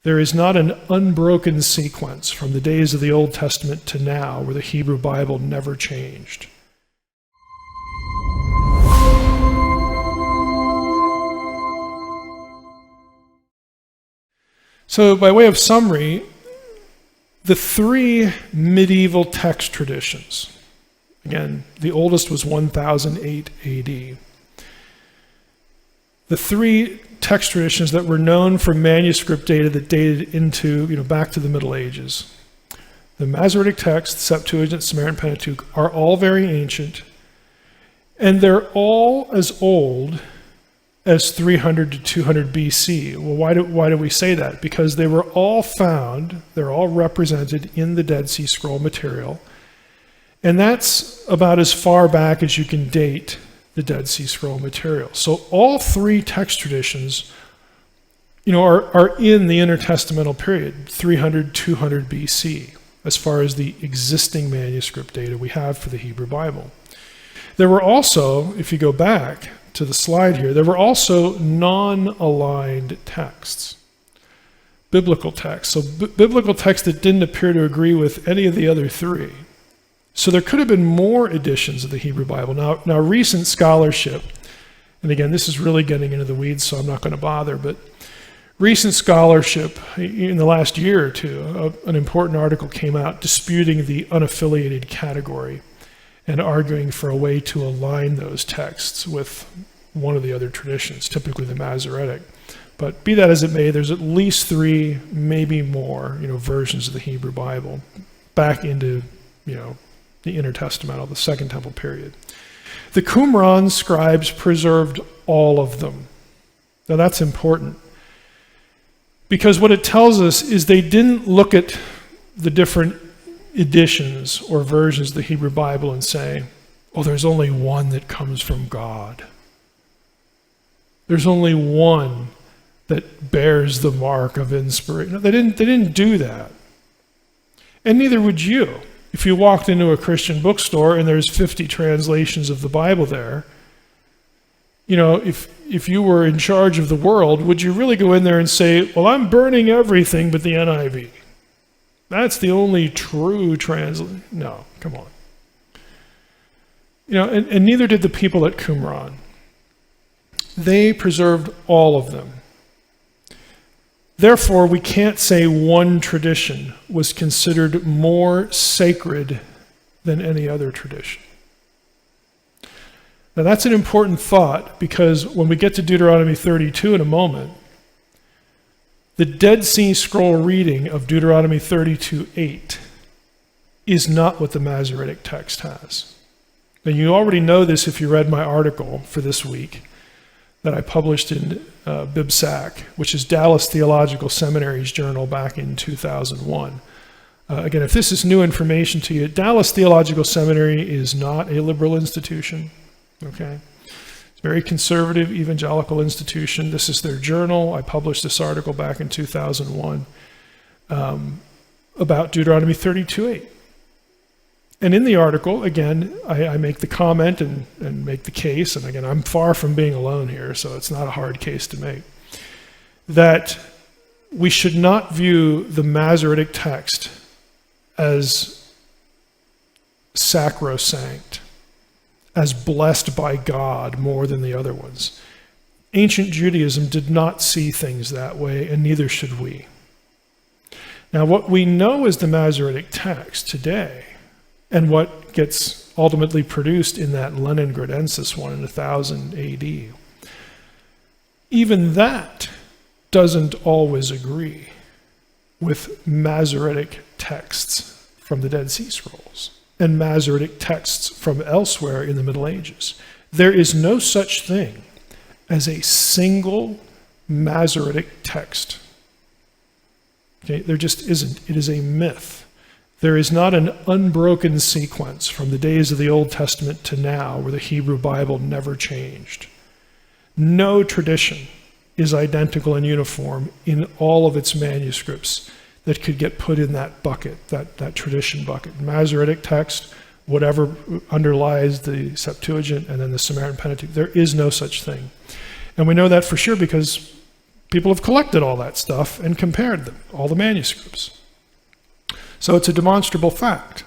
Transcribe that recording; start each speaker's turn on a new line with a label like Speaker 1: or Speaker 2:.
Speaker 1: There is not an unbroken sequence from the days of the Old Testament to now where the Hebrew Bible never changed. So by way of summary, the three medieval text traditions, again, the oldest was 1008 AD. The three text traditions that were known for manuscript data that dated into, back to the Middle Ages. The Masoretic text, Septuagint, Samaritan, Pentateuch, are all very ancient, and they're all as old as 300 to 200 BC. Well, why do we say that? Because they were all found, they're all represented in the Dead Sea Scroll material, and that's about as far back as you can date the Dead Sea Scroll material. So all three text traditions, are in the intertestamental period, 300, 200 BC, as far as the existing manuscript data we have for the Hebrew Bible. There were also, if you go back to the slide here, there were also non-aligned texts, biblical texts. So biblical texts that didn't appear to agree with any of the other three. So there could have been more editions of the Hebrew Bible. Now recent scholarship, and again, this is really getting into the weeds, so I'm not going to bother, but recent scholarship in the last year or two, an important article came out disputing the unaffiliated category and arguing for a way to align those texts with one of the other traditions, typically the Masoretic. But be that as it may, there's at least three, maybe more, versions of the Hebrew Bible back into, the intertestamental, the Second Temple period. The Qumrán scribes preserved all of them. Now that's important, because what it tells us is they didn't look at the different editions or versions of the Hebrew Bible and say, oh, there's only one that comes from God. There's only one that bears the mark of inspiration. No, they didn't do that. And neither would you. If you walked into a Christian bookstore and there's 50 translations of the Bible there, if you were in charge of the world, would you really go in there and say, well, I'm burning everything but the NIV? That's the only true translation. No, come on. And neither did the people at Qumrán. They preserved all of them. Therefore, we can't say one tradition was considered more sacred than any other tradition. Now that's an important thought, because when we get to Deuteronomy 32 in a moment, the Dead Sea Scroll reading of Deuteronomy 32:8 is not what the Masoretic text has. And you already know this if you read my article for this week that I published in BibSac, which is Dallas Theological Seminary's journal back in 2001. Again, if this is new information to you, Dallas Theological Seminary is not a liberal institution, okay? It's a very conservative evangelical institution. This is their journal. I published this article back in 2001 about Deuteronomy 32:8. And in the article, again, I make the comment and make the case, and again, I'm far from being alone here, so it's not a hard case to make, that we should not view the Masoretic text as sacrosanct, as blessed by God more than the other ones. Ancient Judaism did not see things that way, and neither should we. Now, what we know is the Masoretic text today, and what gets ultimately produced in that Leningradensis one in 1000 AD, even that doesn't always agree with Masoretic texts from the Dead Sea Scrolls and Masoretic texts from elsewhere in the Middle Ages. There is no such thing as a single Masoretic text. Okay, there just isn't. It is a myth. There is not an unbroken sequence from the days of the Old Testament to now where the Hebrew Bible never changed. No tradition is identical and uniform in all of its manuscripts that could get put in that bucket, that tradition bucket. Masoretic text, whatever underlies the Septuagint and then the Samaritan Pentateuch, there is no such thing. And we know that for sure because people have collected all that stuff and compared them, all the manuscripts. So it's a demonstrable fact.